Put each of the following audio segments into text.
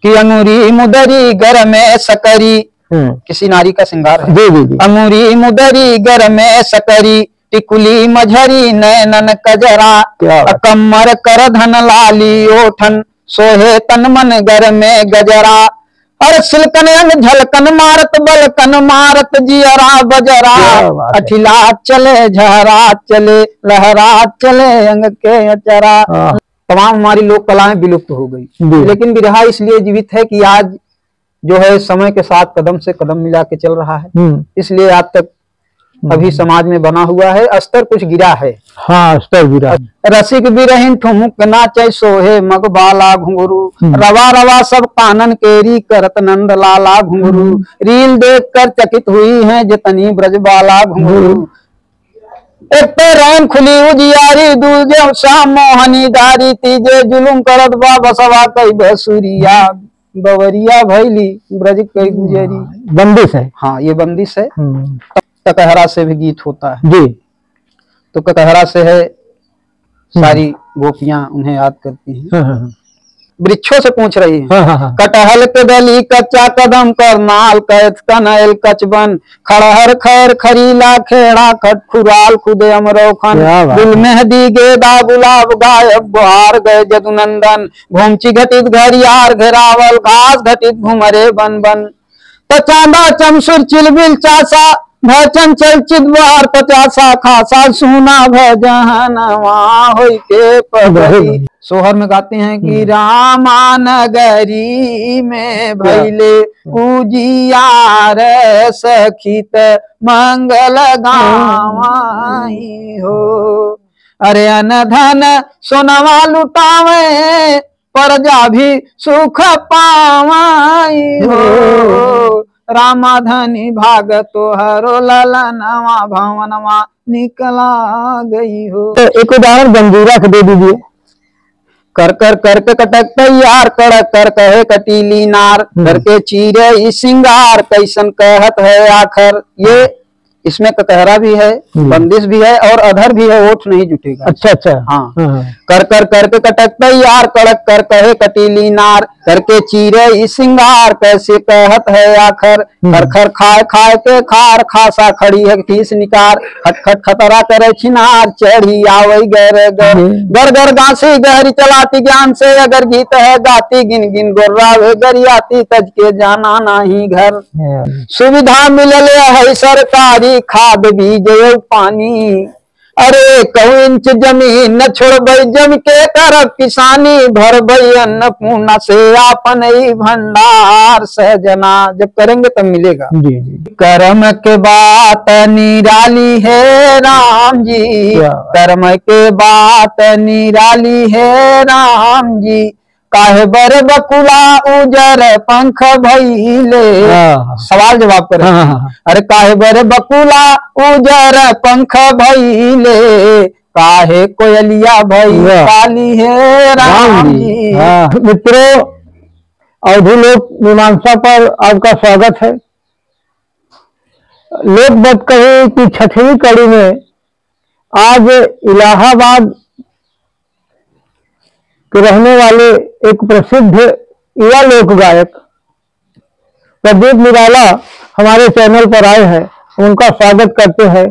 कि अंगूरी मुदरी घर में सकरी, किसी नारी का श्रृंगार है। अंगूरी मुदरी घर में सकरी, टिकुली मझरी नैनन कजरा, कमर कर धन लाली ओठन, सोहे तन मन घर में गजरा। और सिलकन अंग झलकन मारत बलकन मारत जियरा बजरा, अठिला चले झहरा चले लहरा चले अंग के अचरा। तमाम हमारी लोक कलाएं विलुप्त हो गई, लेकिन बिरहा इसलिए जीवित है कि आज जो है समय के साथ कदम से कदम मिला के चल रहा है, इसलिए आज तक अभी समाज में बना हुआ है। अस्तर कुछ गिरा है, हाँ अस्तर गिरा। रसिक बिरहिन ठुमुक नाचे सोहे मगबाला घुंघरू, रवा रवा सब कानन केरी करत नंद लाला घुंघरू, रील देख कर चकित हुई है जितनी ब्रजबाला घुंघरू। एक तो रैन खुली उजियारी, दूजे श्याम मोहनी दारी, तीजे जुलुम करत बा बसवा कई भसुरिया, बवरिया भैली ब्रज कई गुजरी। बंदिश है, हाँ ये बंदिश है। ककहरा से भी गीत होता है जी। तो ककहरा से है, सारी गोपियां उन्हें याद करती हैं। वृक्षों से पूछ रही है, कटहल के दली कच्चा कदम करनाल कैथ कनैल कचबन, खड़हर खैर खरीला खेड़ा खट खुराल खुदे अमरोखन, गुल मेहदी गेदा गुलाब गायब गुहार गए जदुनंदन, घूमची घटित घरियार घेरावल घास घटित घुमरे बन बन, तो चांदा चमसुर चिलबिल चासा भचन चलचित बार पचासा, खासा सुना भजनवा होई के पगरी। सोहर में गाते हैं कि रामा नगरी में भैले उजियार, सखित मंगल गावाई हो, अरे अनधन सोनवा लुटावे परजा भी सुख पावाई हो, रामा धनी भाग तोहरो ललनवा भवनवा निकला गई हो। तो एक उदाहरण गंजूरा का दे दीजिए। कर कर करके कटक तैयार कड़क कर कहे कटीली नार, करके चीरे ई सिंगार कैसन कहत है आखर। ये इसमें ककहरा भी है, बंदिश भी है और अधर भी है, ओठ नहीं जुटेगा। अच्छा अच्छा, हाँ। कर कर करके कटक तैयार कड़क कर कहे कटीली नार, करके चीरे ई सिंगार कैसे कहत है आखर। खर खर खाए खाए के खार, खासा खड़ी है खीस निकार, खट खट खतरा करे छिनार, चढ़ी आवई गर गर गर गांसी गहरी चलाती ज्ञान से, अगर गीत है गाती गिन गिन गोर्रावे गरियाती, तज के जाना नाही घर। सुविधा मिलल है सरकारी खाद बीज पानी, अरे कहू इंच जमीन न छोड़ जम के करब किसानी, भर अन्नपूर्णा से आपन भंडार सहजना, जब करेंगे तब मिलेगा। जी जी। कर्म के बात निराली है राम जी, कर्म के बात निराली है राम जी, काहे बर बकुला उजर पंख भइले। सवाल जवाब करे। अरे काहे बर बकुला उजर पंख भइले, काहे कोयलिया भई काली है राम जी। मित्रों, अवधि लोक मीमांसा पर आपका स्वागत है। लोक बात कहे कि छठवीं कड़ी में आज इलाहाबाद के रहने वाले एक प्रसिद्ध युवा लोक गायक प्रदीप निराला हमारे चैनल पर आए हैं, उनका स्वागत करते हैं।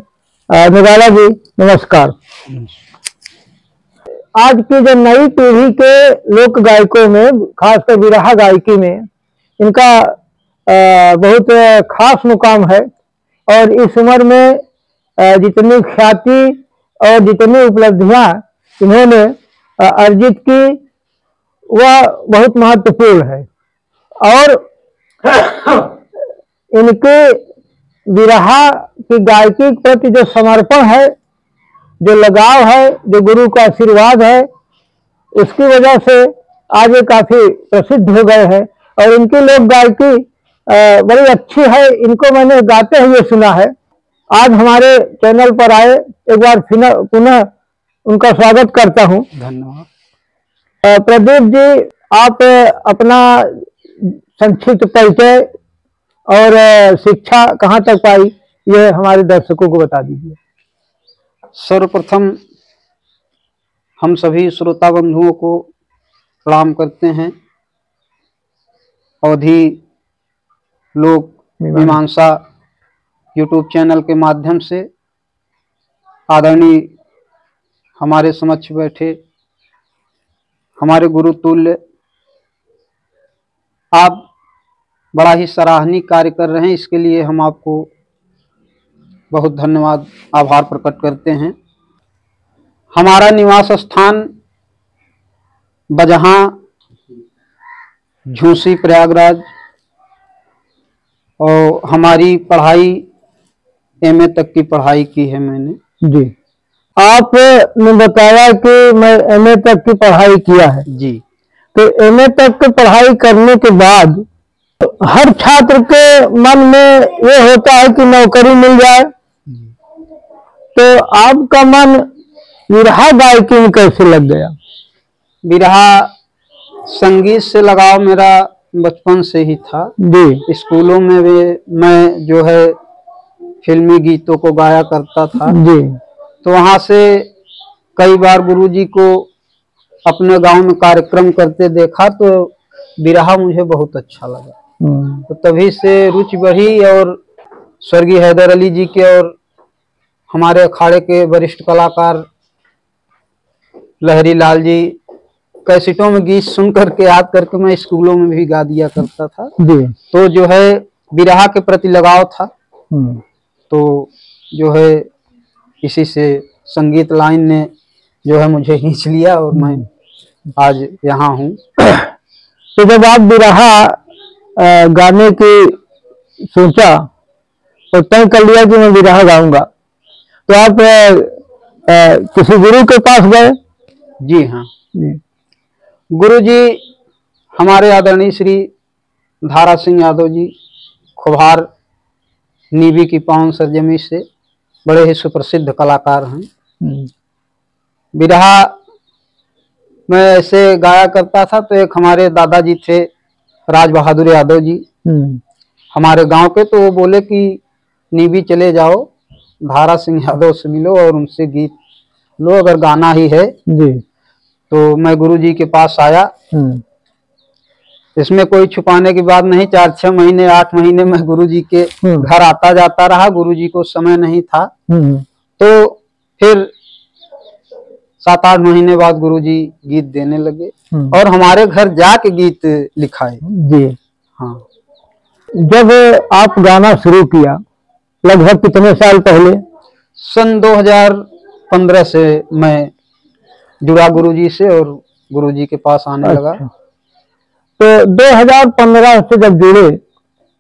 निराला जी नमस्कार। आज की जो नई पीढ़ी के लोक गायकों में, खासकर बिरहा गायकी में, इनका बहुत खास मुकाम है और इस उम्र में जितनी ख्याति और जितनी उपलब्धियां इन्होंने अर्जित की वह बहुत महत्वपूर्ण है। और इनके बिरहा की गायकी के प्रति जो समर्पण है, जो लगाव है, जो गुरु का आशीर्वाद है, उसकी वजह से आज ये काफी प्रसिद्ध हो गए हैं। और इनकी लोक गायकी बड़ी अच्छी है, इनको मैंने गाते हुए सुना है। आज हमारे चैनल पर आए, एक बार पुनः उनका स्वागत करता हूं। धन्यवाद। प्रदीप जी, आप अपना संक्षिप्त परिचय और शिक्षा कहाँ तक पाई, ये हमारे दर्शकों को बता दीजिए। सर्वप्रथम हम सभी श्रोता बंधुओं को प्रणाम करते हैं। अवधि लोक मीमांसा यूट्यूब चैनल के माध्यम से आदरणीय हमारे समक्ष बैठे हमारे गुरु तुल्य, आप बड़ा ही सराहनीय कार्य कर रहे हैं। इसके लिए हम आपको बहुत धन्यवाद, आभार प्रकट करते हैं। हमारा निवास स्थान बजहां, झूसी, प्रयागराज, और हमारी पढ़ाई एमए तक की पढ़ाई की है मैंने। जी, आपने बताया कि मैं एमए तक की पढ़ाई किया है। जी। तो एमए तक की पढ़ाई करने के बाद हर छात्र के मन में ये होता है कि नौकरी मिल जाए, तो आपका मन बिरहा गायकी में कैसे लग गया? बिरहा संगीत से लगाव मेरा बचपन से ही था। जी। स्कूलों में भी मैं जो है फिल्मी गीतों को गाया करता था। जी। तो वहां से कई बार गुरुजी को अपने गांव में कार्यक्रम करते देखा तो बिरहा मुझे बहुत अच्छा लगा। तो तभी से रुचि बढ़ी और स्वर्गीय हैदर अली जी के और हमारे अखाड़े के वरिष्ठ कलाकार लहरी लाल जी कैसेटों में गीत सुन करके याद करके मैं स्कूलों में भी गा दिया करता था। जी। तो जो है बिरहा के प्रति लगाव था, तो जो है इसी से संगीत लाइन ने जो है मुझे खींच लिया और मैं आज यहाँ हूँ। तो जब आप बिरहा गाने की सोचा तो तय कर लिया कि मैं बिरहा गाऊंगा, तो आप किसी गुरु के पास गए? जी हाँ। गुरु जी हमारे आदरणीय श्री धारा सिंह यादव जी, खुभार नीबी की पावन सरजमी से बड़े ही सुप्रसिद्ध कलाकार हैं। बिरहा मैं ऐसे गाया करता था तो एक हमारे दादाजी थे राज बहादुर यादव जी, हमारे गांव के, तो वो बोले कि नीबी चले जाओ, धारा सिंह यादव से मिलो और उनसे गीत लो, अगर गाना ही है। जी। तो मैं गुरुजी के पास आया। इसमें कोई छुपाने की बात नहीं, 4-6 महीने 8 महीने मैं गुरुजी के घर आता जाता रहा। गुरुजी को समय नहीं था। तो फिर 7-8 महीने बाद गुरुजी गीत देने लगे और हमारे घर जाके गीत लिखाए। जी हाँ। जब आप गाना शुरू किया लगभग कितने साल पहले? सन 2015 से मैं जुड़ा गुरुजी से और गुरुजी के पास आने लगा। तो 2015 से जब जुड़े,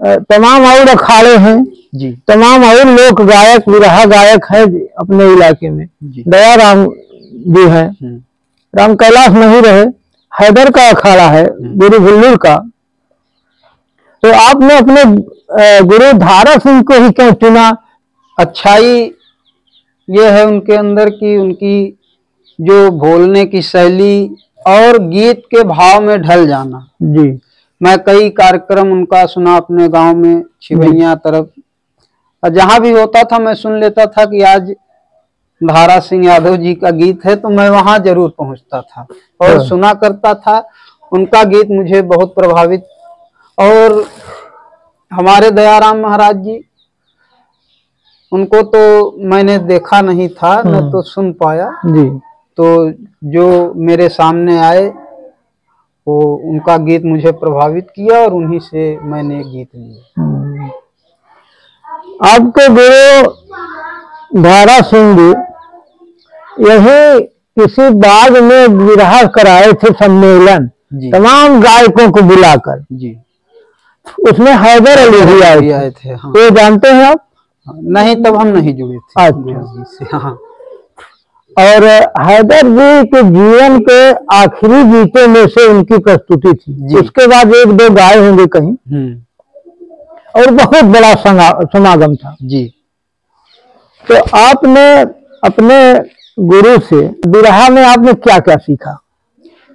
तमाम और अखाड़े हैं जी, तमाम और लोक गायक बिरहा गायक है अपने इलाके में। दया राम जी हैं, राम कैलाश नहीं रहे, हैदर का अखाड़ा है, गुरु भुल्लुर का। तो आपने अपने गुरु धारा सिंह को ही क्यों चुना? अच्छाई ये है उनके अंदर की उनकी जो बोलने की शैली और गीत के भाव में ढल जाना। जी। मैं कई कार्यक्रम उनका सुना अपने गांव में, छिवैया तरफ, और जहां भी होता था मैं सुन लेता था कि आज धारा सिंह यादव जी का गीत है, तो मैं वहां जरूर पहुंचता था और सुना करता था। उनका गीत मुझे बहुत प्रभावित, और हमारे दयाराम महाराज जी, उनको तो मैंने देखा नहीं था, न तो सुन पाया। जी। तो जो मेरे सामने आए वो उनका गीत मुझे प्रभावित किया और उन्हीं से मैंने गीत लिया। आपके गुरु धारा सिंह जी यही किसी बाग में बिरहा कराए थे सम्मेलन, तमाम गायकों को बुलाकर। जी। उसमें हैदर अली भी आए थे। हाँ। तो जानते हैं आप? नहीं, तब हम नहीं जुड़े थे। अच्छा। हाँ। और हैदर जी के जीवन के आखिरी गीतों में से उनकी प्रस्तुति थी। उसके बाद 1-2 गाए होंगे कहीं, और बहुत बड़ा समागम था। जी। तो आपने अपने गुरु से बिरहा में आपने क्या क्या सीखा?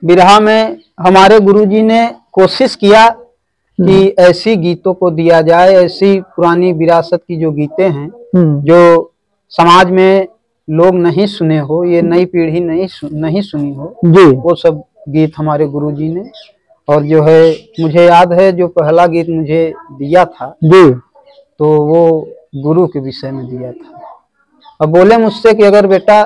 बिरहा में हमारे गुरुजी ने कोशिश किया कि ऐसी गीतों को दिया जाए, ऐसी पुरानी विरासत की जो गीतें हैं, जो समाज में लोग नहीं सुने हो, ये नई पीढ़ी नहीं सुनी हो जी, वो सब गीत हमारे गुरुजी ने और जो है मुझे याद है जो पहला गीत मुझे दिया था जी, तो वो गुरु के विषय में दिया था। अब बोले मुझसे कि अगर बेटा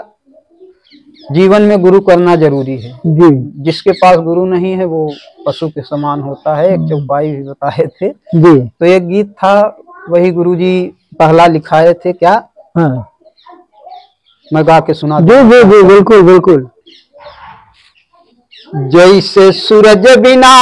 जीवन में गुरु करना जरूरी है जी, जिसके पास गुरु नहीं है वो पशु के समान होता है, एक चौपाई भी बताए थे। जी, तो एक गीत था वही गुरुजी पहला लिखाए थे क्या, हाँ, मैं गा के सुना जी, जी, जी, बिल्कुल बिल्कुल। जैसे सूरज बिना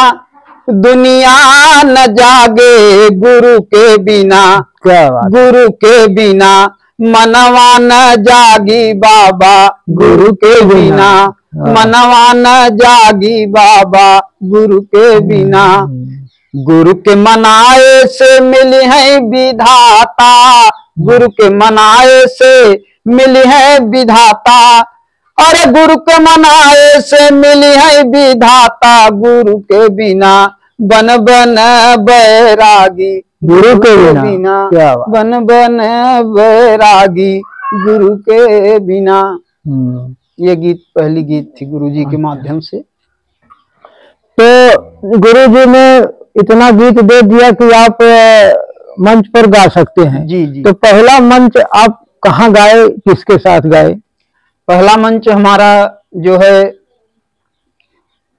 दुनिया न जागे, गुरु के बिना, क्या बात, गुरु के बिना मनवा न जागी बाबा, गुरु के बिना मनवा न जागी बाबा, गुरु के बिना। गुरु के मनाए से मिली है विधाता, गुरु के मनाए से मिली है विधाता, अरे गुरु के मनाए से मिली है विधाता, गुरु के बिना बन बन बैरागी, गुरु के बिना क्या बात, बन बन बैरागी, गुरु के बिना। ये गीत पहली गीत थी गुरुजी के माध्यम से। तो गुरुजी ने इतना गीत दे दिया कि आप मंच पर गा सकते हैं। जी जी। तो पहला मंच आप कहाँ गाए, किसके साथ गाए? पहला मंच हमारा जो है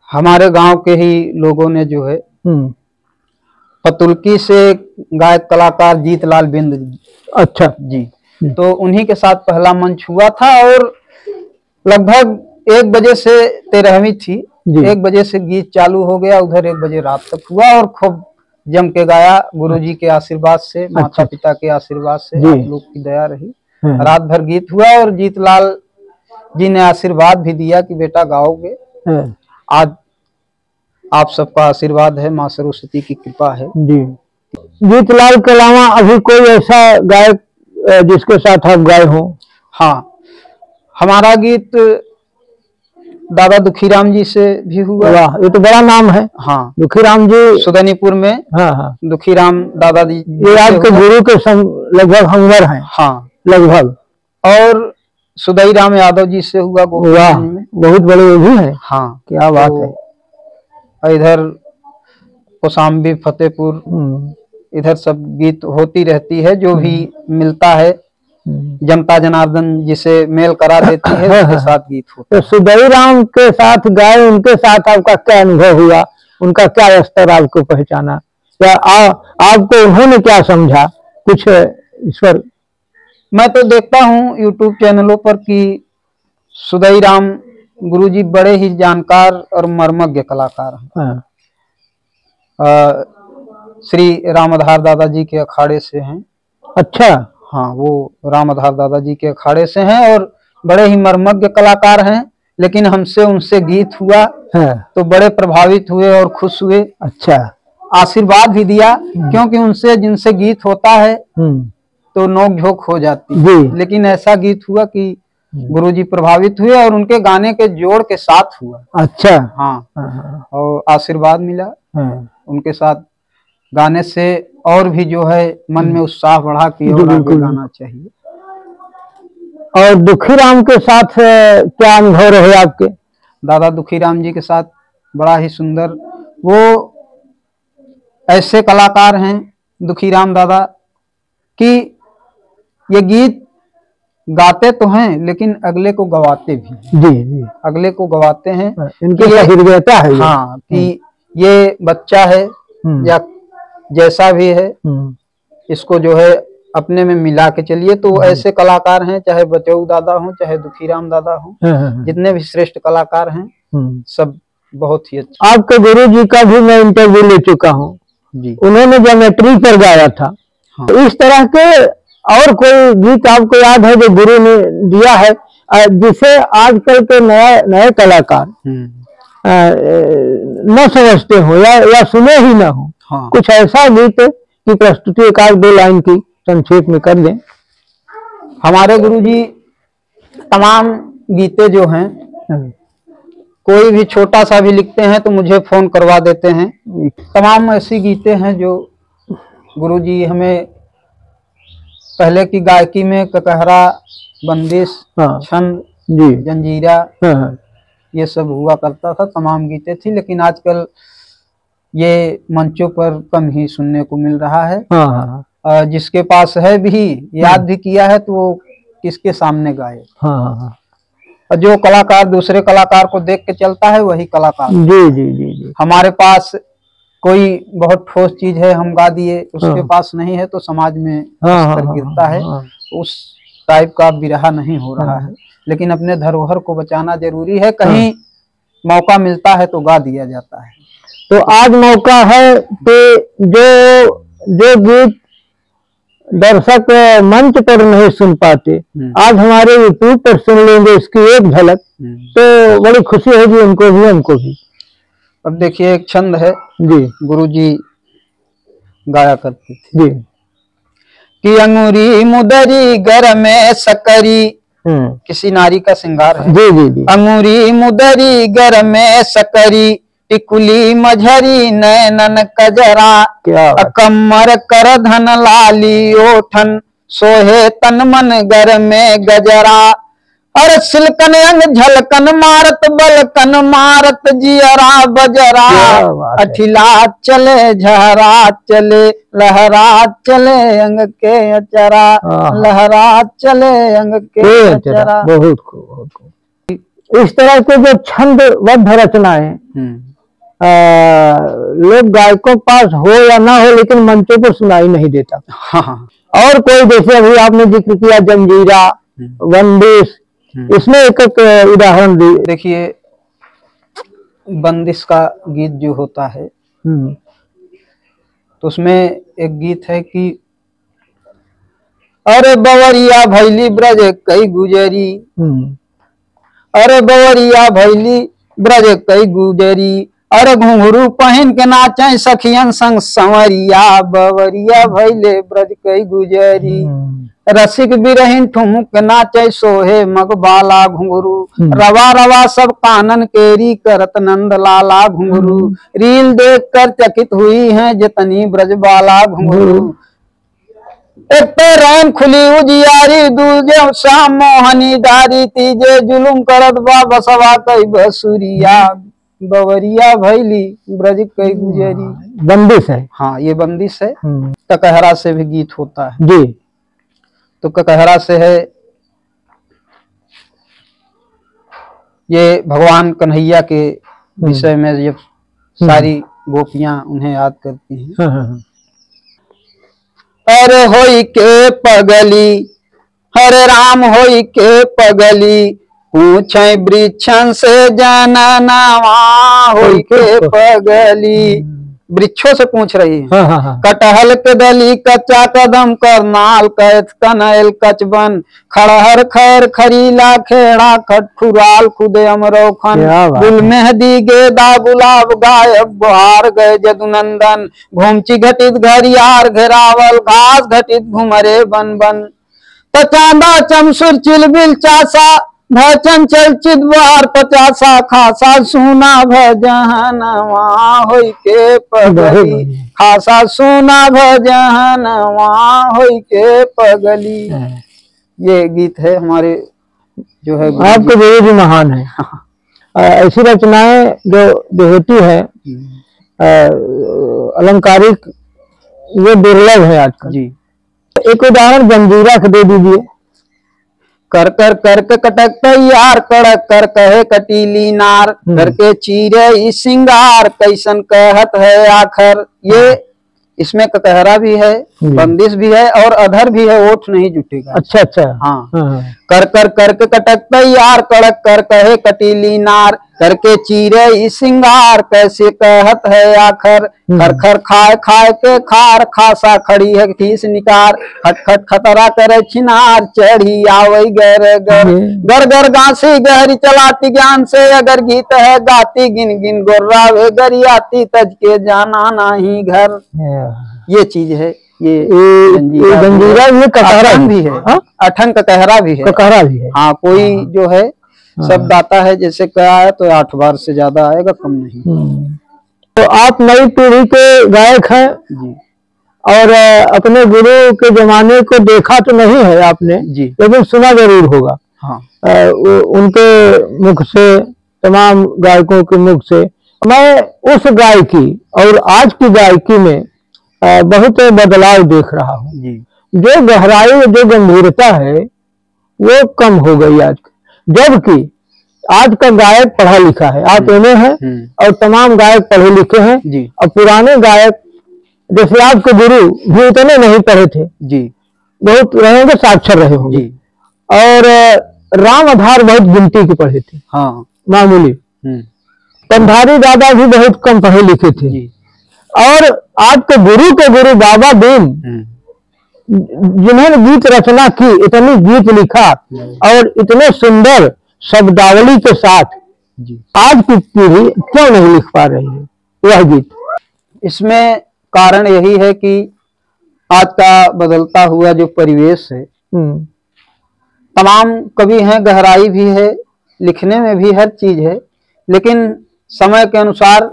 हमारे गांव के ही लोगों ने जो है पतुल्की से गायक कलाकार जीतलाल बिंद। अच्छा जी। तो उन्हीं के साथ पहला मंच हुआ था और लगभग 1 बजे से 13वीं थी, 1 बजे से गीत चालू हो गया, उधर 1 बजे रात तक हुआ और खूब जम के गाया गुरुजी के आशीर्वाद से, माता पिता के आशीर्वाद से, आप लोग की दया रही। रात भर गीत हुआ और जीतलाल जी ने आशीर्वाद भी दिया कि बेटा गाओगे। आज आप सबका आशीर्वाद है, माँ सरस्वती की कृपा है। जी। जीतलाल के अलावा अभी कोई ऐसा गायक जिसके साथ आप गाए हो? हाँ, हमारा गीत दादा दुखीराम जी से भी हुआ। वाह, ये तो बड़ा नाम है। हाँ, दुखीराम जी सुदनीपुर में। हाँ हाँ, दुखीराम दादाजी ये आपके गुरु के लगभग हमवर हैं। हाँ लगभग। और सुदई राम यादव जी से हुआ वाह में, बहुत बड़े वो भी है। हाँ, क्या बात है। इधर कौशाम्बी फतेहपुर इधर सब गीत होती रहती है, जो भी मिलता है जनता जनार्दन जिसे मेल करा देती है उसके साथ गीत होता है। तो सुदई राम के साथ गाए, उनके साथ आपका क्या अनुभव हुआ, उनका क्या स्तर आपको पहचाना, या आपको उन्होंने क्या समझा, कुछ इस पर? मैं तो देखता हूँ यूट्यूब चैनलों पर कि सुदई राम गुरुजी बड़े ही जानकार और मर्मज्ञ कलाकार हैं। श्री रामधार दादाजी के अखाड़े से हैं। अच्छा। हाँ, वो रामधार दादाजी के अखाड़े से हैं और बड़े ही मर्मज्ञ कलाकार हैं। लेकिन हमसे उनसे गीत हुआ तो बड़े प्रभावित हुए और खुश हुए। अच्छा। आशीर्वाद भी दिया, क्योंकि उनसे जिनसे गीत होता है तो नोक झोंक हो जाती है, लेकिन ऐसा गीत हुआ कि गुरुजी प्रभावित हुए और उनके गाने के जोड़ के साथ हुआ। अच्छा। हाँ, और आशीर्वाद मिला उनके साथ गाने से, और भी जो है मन में उत्साह बढ़ा कि और आगे गाना चाहिए। और दुखीराम के साथ क्या अनुभव रहे आपके? दादा दुखीराम जी के साथ बड़ा ही सुंदर, वो ऐसे कलाकार हैं दुखीराम दादा कि ये गीत गाते तो हैं लेकिन अगले को गवाते भी। जी जी, अगले को गवाते हैं। इनके हृदयता है। हाँ, कि ये बच्चा है या जैसा भी है, इसको जो है अपने में मिला के चलिए। तो ऐसे कलाकार हैं, चाहे बचऊ दादा हो, चाहे दुखीराम दादा हो, जितने भी श्रेष्ठ कलाकार हैं सब बहुत ही अच्छे। आपके गुरु जी का भी मैं इंटरव्यू ले चुका हूँ जी, उन्होंने ज्योमेट्री पर गाया था। हाँ। तो इस तरह के और कोई गीत आपको याद है जो गुरु ने दिया है, जिसे आजकल के नए कलाकार न समझते हो या सुने ही ना हो? हाँ। कुछ ऐसा गीत की प्रस्तुति 1-2 लाइन की संक्षेप में कर दें। हमारे गुरुजी तमाम गीते जो हैं, कोई भी छोटा सा भी लिखते हैं तो मुझे फोन करवा देते हैं। तमाम ऐसी गीते हैं जो गुरुजी हमें पहले की गायकी में ककहरा, बंदिश, छंद, जंजीरा, ये सब हुआ करता था, तमाम गीते थी। लेकिन आजकल ये मंचों पर कम ही सुनने को मिल रहा है। हाँ। जिसके पास है भी, याद भी किया है, तो वो किसके सामने गाए। हाँ। और जो कलाकार दूसरे कलाकार को देख के चलता है वही कलाकार। जी जी जी जी। हमारे पास कोई बहुत ठोस चीज है, हम गा दिए, उसके पास नहीं है, तो समाज में स्तर गिरता है। उस टाइप का बिरहा नहीं हो रहा है। लेकिन अपने धरोहर को बचाना जरूरी है। कहीं मौका मिलता है तो गा दिया जाता है। तो आज मौका है कि जो गीत दर्शक मंच पर नहीं सुन पाते, आज हमारे यूट्यूब पर सुन लेंगे इसकी एक झलक, तो बड़ी खुशी होगी उनको भी, हमको भी। अब देखिए, एक छंद है जी, गुरुजी गाया करते थे जी कि अंगूरी मुदरी घर में सकरी, किसी नारी का श्रृंगार है। जी जी जी। अंगूरी मुदरी घर में सकरी, टिकुली मझरी नैनन कजरा, कमर कर धन लाली ओठन, सोहे तन मन घर में गजरा, और सिलकन अंग झलकन मारत बलकन मारत जियरा बजरा, अठिला चले झहरा चले लहरा चले अंग के अचरा, लहरा चले अंग के अचरा। बहुत खूब। इस तरह के जो छंदबद्ध रचनाएं लोग गायकों के पास हो या ना हो, लेकिन मंचों पर सुनाई नहीं देता। हाँ। और कोई, जैसे अभी आपने जिक्र किया जंजीरा, बंदिश, इसमें एक उदाहरण दी। देखिए, बंदिश का गीत जो होता है, तो उसमें एक गीत है कि अरे बवरिया भैली ब्रज कई गुजरी, अरे बवरिया भैली ब्रज कई गुजरी, अरे घुंघरू पहन के नाचे सखियन संग संवरिया, बवरिया भैले ब्रज कई गुजरी, रसिक बिरहिन ठुमुक नाचे सोहे मगबाला घुंघरू, रवा रवा सब कानन केरी करत नंद लाला घुंघरू, रील देख कर चकित हुई है जितनी ब्रजबाला घुंघरू, एक तो रैन खुली उजियारी, दूजे श्याम मोहनी डारी, तीजे जुलुम करत बा बसवा कई बसुरिया, बवरिया भैली ब्रज कई गुजरी। बंदिश है। हाँ, ये बंदिश है। ककहरा से भी गीत होता है जी। तो ककहरा से है, ये भगवान कन्हैया के विषय में जब सारी गोपियां उन्हें याद करती हैं। अरे होई के पगली, हरे राम होई के पगली, पूछे वृक्षन से जननवा, होई के पगली, वृक्षों से पूछ रही है। कटहल के दली कच्चा कदम करनाल कैथ कनैल कचबन, खड़हर खैर खरीला खेड़ा खटखुराल खुदे अमरोखन, गुल मेहदी गेदा गुलाब गायब बुहार गए जदुनंदन, घूमची घटित घरियार घेरावल घास घटित घुमरे बन बन, चांदा चमसुर चिलबिल चासा भचन चल चिदवार पचासा, खासा सुना भजनवा होई के पगली, खासा सुना भजनवा होई के पगली। ये गीत है हमारे, जो है आपके गुरु जी महान है। ऐसी रचनाएं जो होती है अलंकारिक, ये दुर्लभ है आजकल जी। एक उदाहरण जंजीरा का दे दीजिए। कर कर कर के कटक यार कड़क कर कहे कटीली नार, करके चीरे सिंगार कैसन कहत है आखर। ये इसमें ककहरा भी है, बंदिश भी है और अधर भी है, ओठ नहीं जुटेगा। अच्छा अच्छा। हाँ। कर कर कर के कटक यार कड़क कर कहे कटीली नार, करके चीरे सिंगार कैसे कहत है आखर। खर खर खाए खाए के खार, खासा खड़ी है ठीस निकार, खट खट खतरा करे छिनार, चढ़ी आवई गर गर गर गर गांसी गहरी चलाती ज्ञान से, अगर गीत है गाती गिन गिन गोर्रावे गरियाती, तज के जाना नहीं घर। ये चीज है। ये जंजीरा भी, ककहरा भी है, अठन ककहरा भी है, ककहरा भी है। हाँ, कोई जो है शब्द आता है, जैसे क्या है तो 8 बार से ज्यादा आएगा, कम नहीं। तो आप नई पीढ़ी के गायक हैं जी, और अपने गुरु के जमाने को देखा तो नहीं है आपने जी, लेकिन सुना जरूर होगा। हाँ। उनके मुख से, तमाम गायकों के मुख से मैं उस गायकी और आज की गायकी में बहुत बदलाव देख रहा हूँ। जो गहराई, जो गंभीरता है वो कम हो गई आज। जबकि आज का गायक पढ़ा लिखा है, आप एमए है और तमाम गायक पढ़े लिखे हैं। और पुराने गायक जैसे आपके गुरु भी उतने नहीं पढ़े थे जी, बहुत रहेंगे साक्षर रहे होंगे, और राम आधार बहुत गिनती के पढ़े थे, हाँ मामूली। पंधारी दादा भी बहुत कम पढ़े लिखे थे। और आपके गुरु के गुरु बाबा दीन जिन्होंने गीत रचना की, इतनी गीत लिखा और इतने सुंदर शब्दावली के साथ, आज की पीढ़ी क्यों नहीं लिख पा रही है वह गीत? इसमें कारण यही है कि आज का बदलता हुआ जो परिवेश है, तमाम कवि हैं, गहराई भी है, लिखने में भी हर चीज है, लेकिन समय के अनुसार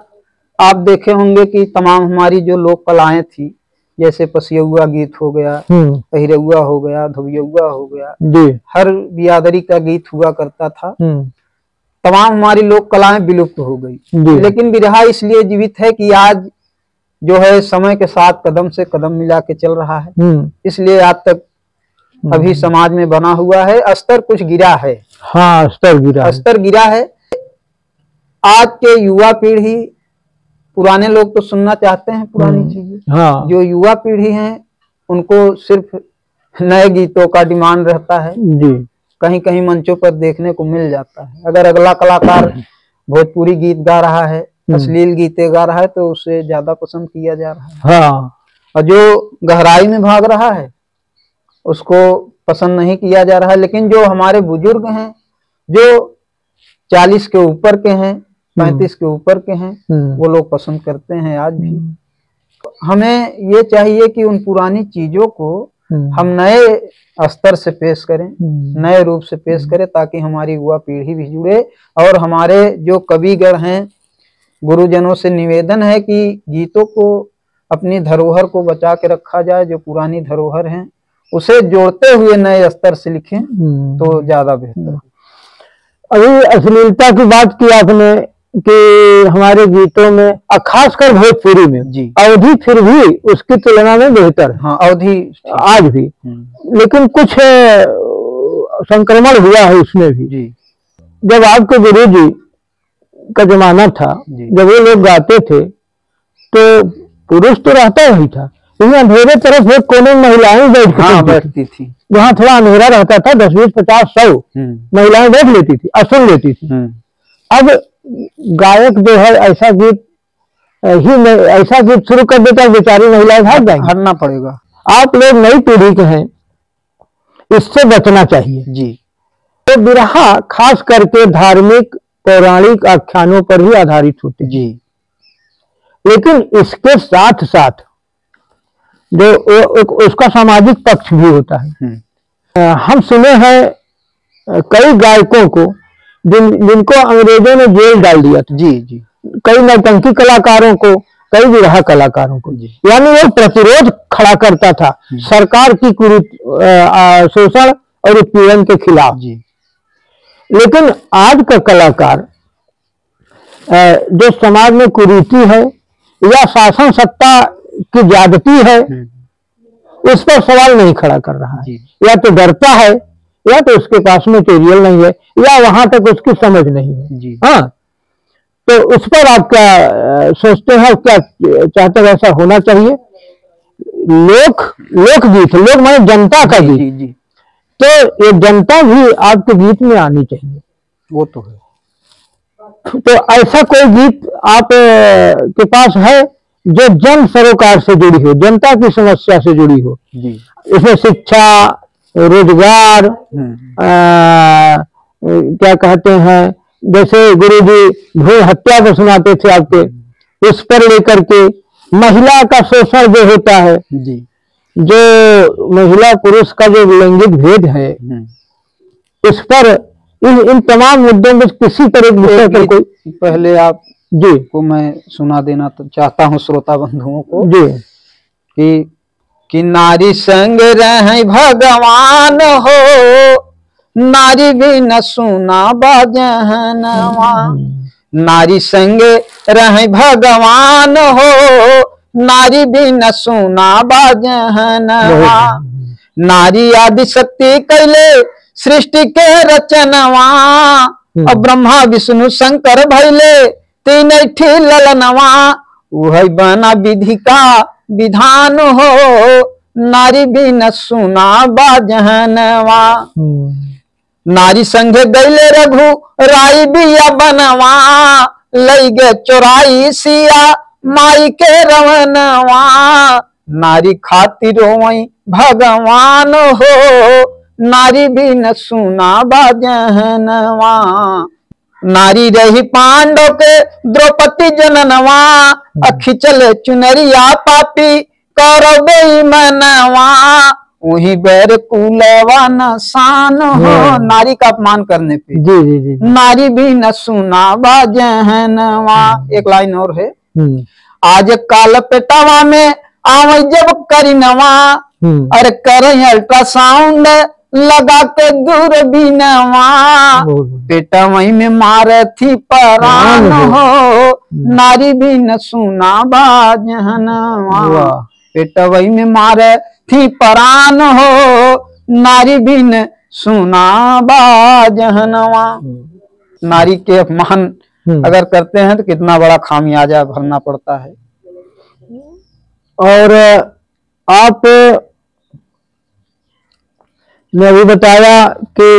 आप देखे होंगे कि तमाम हमारी जो लोक कलाएं थी, जैसे पसियौआ गीत हो गया, अहिरौआ हो गया, धुबियौआ हो गया, हर बियादरी का गीत हुआ करता था, तमाम हमारी लोक कलाएं विलुप्त हो गई। लेकिन बिरहा इसलिए जीवित है कि आज जो है समय के साथ कदम से कदम मिला के चल रहा है, इसलिए आज तक अभी समाज में बना हुआ है। अस्तर कुछ गिरा है, हाँ अस्तर गिरा है। आज के युवा पीढ़ी, पुराने लोग तो सुनना चाहते हैं पुरानी चीजें, हाँ। जो युवा पीढ़ी है उनको सिर्फ नए गीतों का डिमांड रहता है जी। कहीं कहीं मंचों पर देखने को मिल जाता है। अगर अगला कलाकार भोजपुरी गीत गा रहा है, अश्लील गीतें गा रहा है, तो उसे ज्यादा पसंद किया जा रहा है, हाँ। और जो गहराई में भाग रहा है उसको पसंद नहीं किया जा रहा है। लेकिन जो हमारे बुजुर्ग हैं, जो 40 के ऊपर के हैं, 35 के ऊपर के हैं, वो लोग पसंद करते हैं आज भी। हमें ये चाहिए कि उन पुरानी चीजों को हम नए स्तर से पेश करें, नए रूप से पेश करें, ताकि हमारी युवा पीढ़ी भी जुड़े। और हमारे जो कविगण हैं, गुरुजनों से निवेदन है कि गीतों को, अपनी धरोहर को बचा के रखा जाए। जो पुरानी धरोहर हैं उसे जोड़ते हुए नए स्तर से लिखें तो ज्यादा बेहतर। अभी अश्लीलता की बात की आपने कि हमारे गीतों में, खासकर भोजपुरी में जी, अवधि फिर भी उसकी तुलना में बेहतर है, हाँ अवधि आज भी, लेकिन कुछ संक्रमण हुआ है उसमें भी जी। जब आपके गुरु जी का जमाना था, जब वो लोग गाते थे तो पुरुष तो रहता ही था, लेकिन अंधेरे तरफ एक कोने में महिलाएं बैठती थी, जहाँ थोड़ा अंधेरा रहता था, 10, 20, 50, 100 महिलाएं बैठ लेती थी और सुन लेती थी। अब गायक जो है ऐसा गीत शुरू कर देता है, बेचारी महिलाएं भाग जाएंगी, हरना पड़ेगा। आप लोग नई पीढ़ी के हैं, इससे बचना चाहिए जी। तो बिरहा खास करके धार्मिक पौराणिक आख्यानों पर ही आधारित होते हैं जी, लेकिन इसके साथ साथ जो उसका सामाजिक पक्ष भी होता है। हम सुने हैं कई गायकों को जिनको अंग्रेजों ने जेल डाल दिया था जी जी, कई नौटंकी कलाकारों को, कई बिरहा कलाकारों को, यानी वो प्रतिरोध खड़ा करता था सरकार की शोषण और उत्पीड़न के खिलाफ जी। लेकिन आज का कलाकार जो समाज में कुरीति है या शासन सत्ता की ज्यादती है, उस पर सवाल नहीं खड़ा कर रहा है। या तो डरता है, या तो उसके पास मटेरियल नहीं है, या वहां तक उसकी समझ नहीं है जी। हाँ, तो उस पर आप क्या सोचते हैं, क्या चाहते हैं ऐसा होना चाहिए? लोकगीत, लोक माने जनता का गीत जी, जी। तो ये जनता भी आपके गीत में आनी चाहिए, वो तो है। तो ऐसा कोई गीत आप के पास है जो जन सरोकार से जुड़ी हो, जनता की समस्या से जुड़ी हो जी। इसमें शिक्षा, रोजगार, क्या कहते हैं, जैसे गुरुजी भ्रूण हत्या को सुनाते थे आपके, उस पर लेकर के महिला का शोषण जो होता है जी, जो महिला पुरुष का जो लैंगिक भेद है, इस पर इन तमाम मुद्दों में किसी तरह विषय पर कोई पहले आप जी को मैं सुना देना तो चाहता हूँ श्रोता बंधुओं को जी कि नारी संग रहे भगवान हो, नारी भी न सुना बाजहनवा, नारी संगे रहे भगवान हो, नारी भी न सुना बाजहनवा। नारी आदि शक्ति कैले सृष्टि के रचनवा, अब ब्रह्मा विष्णु शंकर भैले तीन ठी ललनवा। वही बना विधि का विधान हो, नारी भी न सुना बाजहनवा। नारी संगे गैले रघु राई बिया बनवा, लई गे चोराई सिया माई के रवनवा। नारी खातिर वही भगवान हो, नारी भी न सुना बाजहनवा। नारी रही पांडव के द्रौपदी जननवा, अखी चले चुनरिया पापी कौरव बेईमानवा। वही बैर कुलवा न शान हो, नारी का अपमान करने पे जी। नारी भी न सुना बाजहनवा। एक लाइन और है, आज काल पेटावा में आवे जब करिनवा, अरे करें अल्ट्रासाउंड लगा के दूरबीनवा। पेटवई में मारे थी परान हो, नारी भी न सुना बाजहनवा। पेटवई में मारे थी परान हो, नारी भी न सुना बाजहनवा। नारी के अपमान अगर करते हैं तो कितना बड़ा खामियाजा भरना पड़ता है। और आप ने अभी बताया कि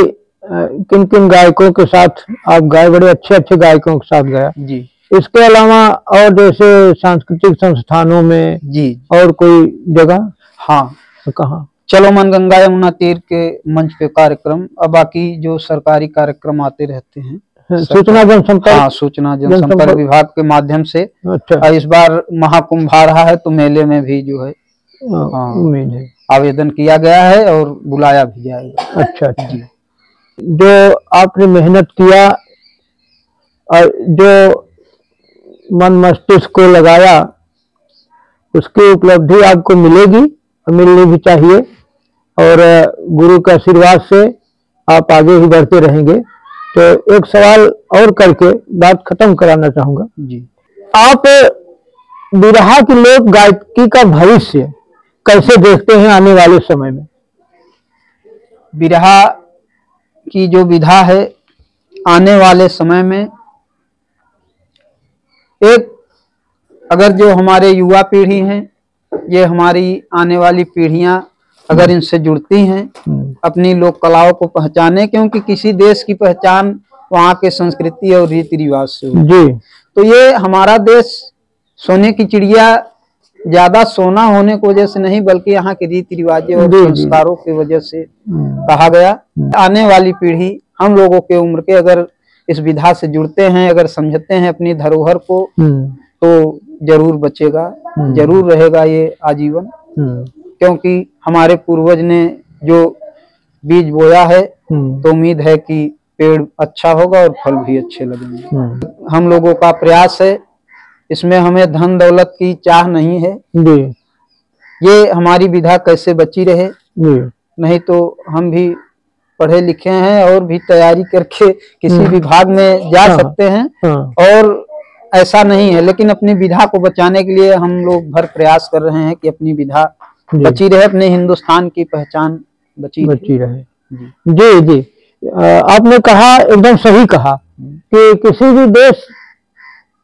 किन किन गायकों के साथ आप गाए, बड़े अच्छे अच्छे गायकों के साथ गाया जी। इसके अलावा और जैसे सांस्कृतिक संस्थानों में जी और कोई जगह? हाँ, कहाँ? चलो मन गंगा यमुना तीर के मंच पे कार्यक्रम, अब बाकी जो सरकारी कार्यक्रम आते रहते हैं, सूचना जनसंपर्क, हाँ, सूचना जनसंपर्क विभाग के माध्यम से। अच्छा। इस बार महाकुंभ आ रहा है तो मेले में भी जो है आवेदन किया गया है और बुलाया भी जाएगा। अच्छा जी। जो आपने मेहनत किया और जो मन मस्तिष्क को लगाया, उसकी उपलब्धि आपको मिलेगी और मिलनी भी चाहिए, और गुरु के आशीर्वाद से आप आगे ही बढ़ते रहेंगे। तो एक सवाल और करके बात खत्म कराना चाहूंगा जी। आप बिरहा की लोक गायकी का भविष्य कैसे देखते हैं आने वाले समय में? बिरहा की जो विधा है आने वाले समय में, एक अगर जो हमारे युवा पीढ़ी हैं, ये हमारी आने वाली पीढ़ियां अगर इनसे जुड़ती हैं, अपनी लोक कलाओं को पहचाने, क्योंकि किसी देश की पहचान वहाँ के संस्कृति और रीति रिवाज से होती है। तो ये हमारा देश सोने की चिड़िया ज्यादा सोना होने की वजह से नहीं, बल्कि यहाँ के रीति रिवाज और संस्कारों की वजह से कहा गया। आने वाली पीढ़ी हम लोगों के उम्र के अगर इस विधा से जुड़ते हैं, अगर समझते हैं अपनी धरोहर को, तो जरूर बचेगा, जरूर रहेगा ये आजीवन। क्योंकि हमारे पूर्वज ने जो बीज बोया है, तो उम्मीद है कि पेड़ अच्छा होगा और फल भी अच्छे लगेंगे। हम लोगों का प्रयास है, इसमें हमें धन दौलत की चाह नहीं है। ये हमारी विधा कैसे बची रहे, नहीं तो हम भी पढ़े लिखे हैं और भी तैयारी करके किसी विभाग में जा सकते हैं, और ऐसा नहीं है। लेकिन अपनी विधा को बचाने के लिए हम लोग भर प्रयास कर रहे हैं कि अपनी विधा बची रहे, अपने हिंदुस्तान की पहचान बची रहे। जी जी, आपने कहा, एकदम सही कहा कि किसी भी देश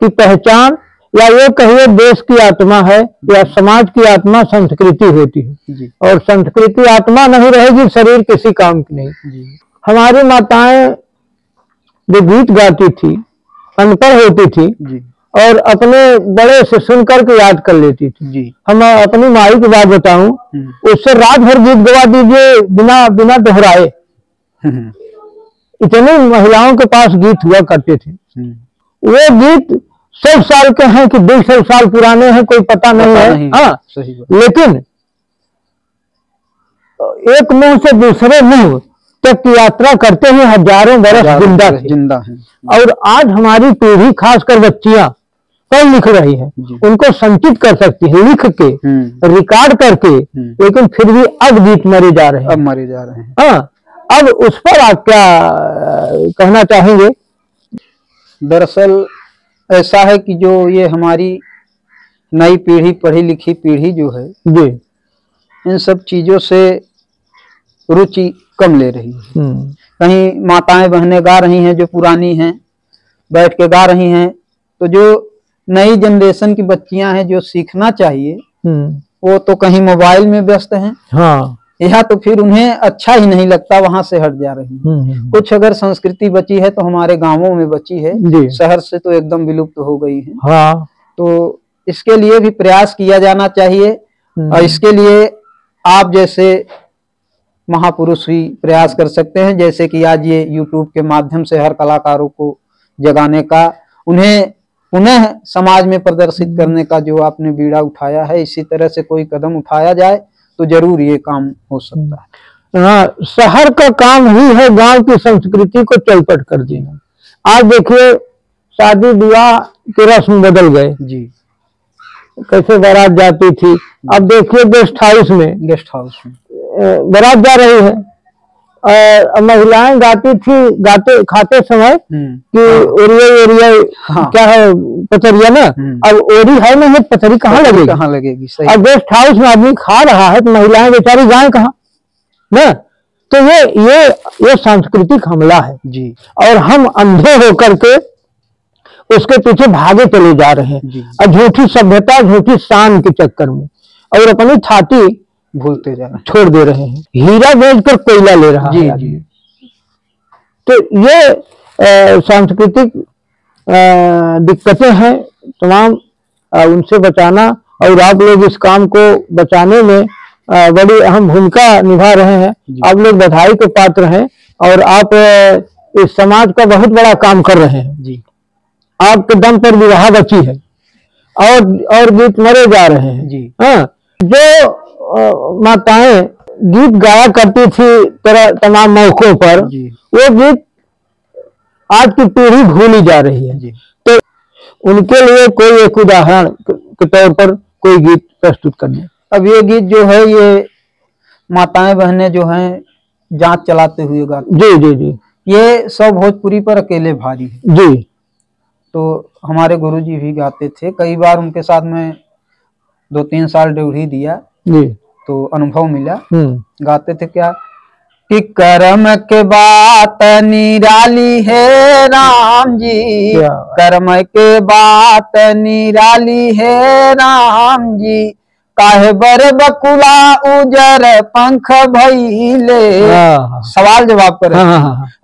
की पहचान, या ये कहिए देश की आत्मा है या समाज की आत्मा संस्कृति होती है जी। और संस्कृति आत्मा नहीं रहेगी, शरीर किसी काम की नहीं जी। हमारी माताएं जो गीत गाती थी, अनपढ़ होती थी जी। और अपने बड़े से सुनकर के याद कर लेती थी जी। हम अपनी माई की बात बताऊं, उससे रात भर गीत गवा दीजिए बिना बिना दोहराए। इतने महिलाओं के पास गीत हुआ करते थे। वो गीत 100 साल के हैं कि 200 साल पुराने हैं, कोई पता नहीं है। हाँ, लेकिन एक मुंह से दूसरे मुंह तक की यात्रा करते हुए हजारों बरस जिंदा हैं। और आज हमारी पीढ़ी, खासकर बच्चियां पढ़ लिख रही है, उनको संचित कर सकती है लिख के, रिकॉर्ड करके, लेकिन फिर भी अब गीत मरे जा रहे हैं। हाँ, अब उस पर आप क्या कहना चाहेंगे? दरअसल ऐसा है कि जो ये हमारी नई पीढ़ी, पढ़ी लिखी पीढ़ी जो है जी, इन सब चीजों से रुचि कम ले रही है। कहीं माताएं बहनें गा रही हैं जो पुरानी हैं, बैठ के गा रही हैं, तो जो नई जनरेशन की बच्चियां हैं जो सीखना चाहिए वो तो कहीं मोबाइल में व्यस्त हैं। हाँ, यह तो फिर उन्हें अच्छा ही नहीं लगता, वहां से हट जा रही हैं। कुछ अगर संस्कृति बची है तो हमारे गांवों में बची है, शहर से तो एकदम विलुप्त हो गई है। हाँ, तो इसके लिए भी प्रयास किया जाना चाहिए और इसके लिए आप जैसे महापुरुष भी प्रयास कर सकते हैं, जैसे कि आज ये YouTube के माध्यम से हर कलाकारों को जगाने का, उन्हें पुनः समाज में प्रदर्शित करने का जो आपने बीड़ा उठाया है, इसी तरह से कोई कदम उठाया जाए तो जरूर ये काम हो सकता है। हाँ, शहर का काम ही है गांव की संस्कृति को चौपट कर देना। आज देखिए शादी विवाह के रस्म बदल गए जी, कैसे बारात जाती थी, अब देखिए गेस्ट हाउस में बारात जा रही है, महिलाएं गाती थी गाते खाते समय कि ओरिया हाँ, क्या है पथरिया ना, अब ओरी है ना, ये पथरी कहाँ लगेगी सही। अब गेस्ट हाउस में आदमी खा रहा है तो महिलाएं बेचारी जाए कहाँ ना। तो ये सांस्कृतिक हमला है जी, और हम अंधे होकर के उसके पीछे भागे चले जा रहे हैं और झूठी सभ्यता, झूठी शान के चक्कर में, और अपनी छाती भूलते जा रहे हैं, छोड़ दे रहे हैं। हीरा बेचकर कोयला ले रहा है जी। तो ये सांस्कृतिक दिक्कतें हैं तमाम, उनसे बचाना, और आप लोग इस काम को बचाने में बड़ी अहम भूमिका निभा रहे हैं। आप लोग बधाई के पात्र हैं और आप इस समाज का बहुत बड़ा काम कर रहे हैं जी। आपके दम पर विवाह बची है और गीत मरे जा रहे हैं जी। हाँ, जो माताएं गीत गाया करती थी तरह तमाम मौकों पर, वो गीत आज की पीढ़ी भूली जा रही है जी। तो उनके लिए कोई एक उदाहरण के तौर पर कोई गीत प्रस्तुत करने। अब ये गीत जो है ये माताएं बहनें जो हैं जांच चलाते हुए गाती जी जी जी, ये सब भोजपुरी पर अकेले भारी है जी। तो हमारे गुरुजी भी गाते थे, कई बार उनके साथ में 2-3 साल ड्यूटी दिया जी, तो अनुभव मिला। गाते थे क्या कि कर्म के बात निराली है राम जी, कर्म के बात निराली है राम जी, काहे बर बकुला उजर पंख भइले। सवाल जवाब करे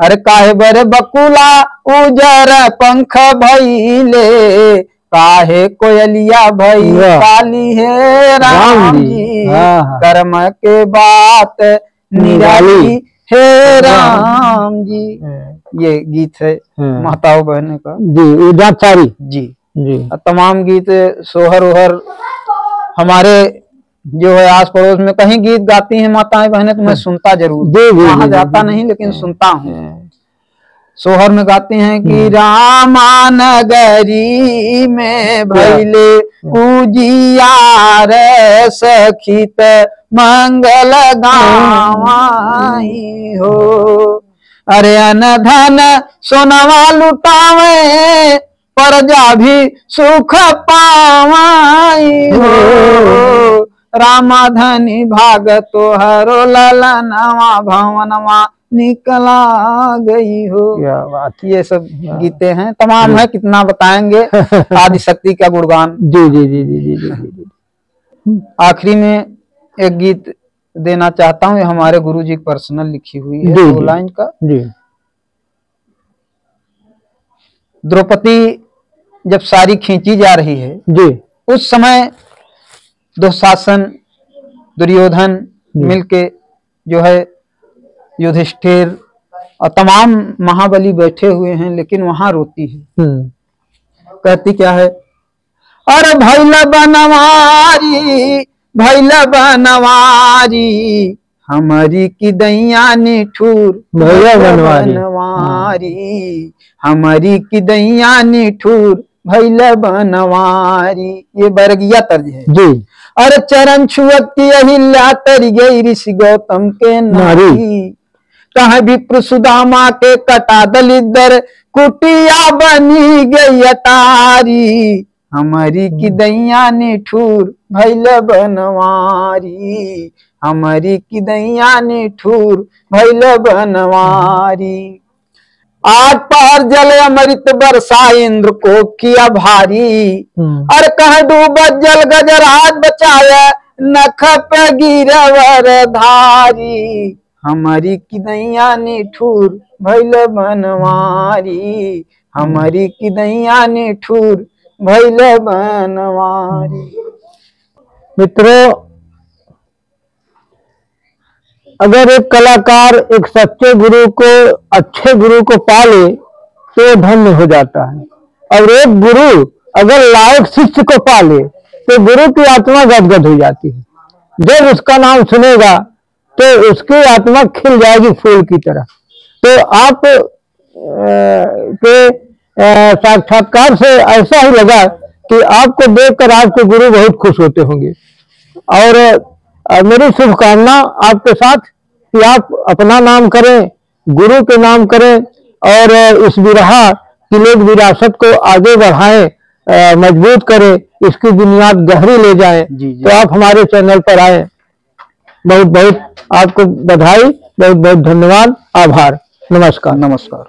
अरे काहे बर बकुला उजर पंख भइले, काहे कोयलिया भई काली है राम जी, कर्म के बात निराली है राम जी। ये गीत है माताओं बहनों का जी, जाचारी जी जी। तमाम गीत सोहर ओहर हमारे जो है आस पड़ोस में कहीं गीत गाती हैं माताएं बहनें तो मैं सुनता जरूर, वहां जाता नहीं लेकिन सुनता हूँ। सोहर में गाती हैं कि रामा नगरी में भैले उजियार सखित मंगल गावाई हो, अरे अन धन सोनवा लुटावे प्रजा भी सुख पावाई हो, रामा धनी भाग तोहरो ललनवा भवनवा निकला गई हो। क्या बात, ये सब गीते हैं, तमाम है, कितना बताएंगे। आदि शक्ति का गुणगान जी जी जी जी जी जी जी। आखिरी में एक गीत देना चाहता हूँ, ये हमारे गुरुजी की पर्सनल लिखी हुई है 2 लाइन का जी। द्रौपदी जब सारी खींची जा रही है जी, उस समय दुशासन दुर्योधन मिलके जो है युधिष्ठिर और तमाम महाबली बैठे हुए हैं, लेकिन वहां रोती है। कहती क्या है, अरे भैला बनवारी भैला बनवारी, हमारी की दैया निठूर भैया बनवारी, हमारी की दैया निठूर भैला बनवारी। ये बरगिया तर्ज है जी। अरे चरण छुअत की अहिल्या तरी गई ऋषि गौतम के नारी, कहा विप्र सुदामा के कटा दलिदर कुटिया बनी गई अटारी, हमारी की दैया निठुर भैल बनवारी, हमारी की दैया निठुर भैल बनवारी। आठ पहर जल अमृत बरसा इंद्र को किया भारी, और कह डूबत जल गजराज बचाया नख पे गिरवर धारी, हमारी की दैया निठुर भैल बनवारी, हमारी की दैया निठुर भैल बनवारी। मित्रों, अगर एक कलाकार एक सच्चे गुरु को, अच्छे गुरु को पाले तो वो धन्य हो जाता है, और एक गुरु अगर लायक शिष्य को पाले तो गुरु की आत्मा गदगद हो जाती है। जब उसका नाम सुनेगा तो उसकी आत्मा खिल जाएगी फूल की तरह। तो आप के साक्षात्कार से ऐसा ही लगा कि आपको देखकर आपके गुरु बहुत खुश होते होंगे। और मेरी शुभकामना आपके साथ कि आप अपना नाम करें, गुरु के नाम करें, और इस विरहा की लोक विरासत को आगे बढ़ाएं, मजबूत करें, इसकी बुनियाद गहरी ले जाएं। तो आप हमारे चैनल पर आए। बहुत बहुत आपको बधाई, बहुत बहुत धन्यवाद, आभार, नमस्कार। नमस्कार।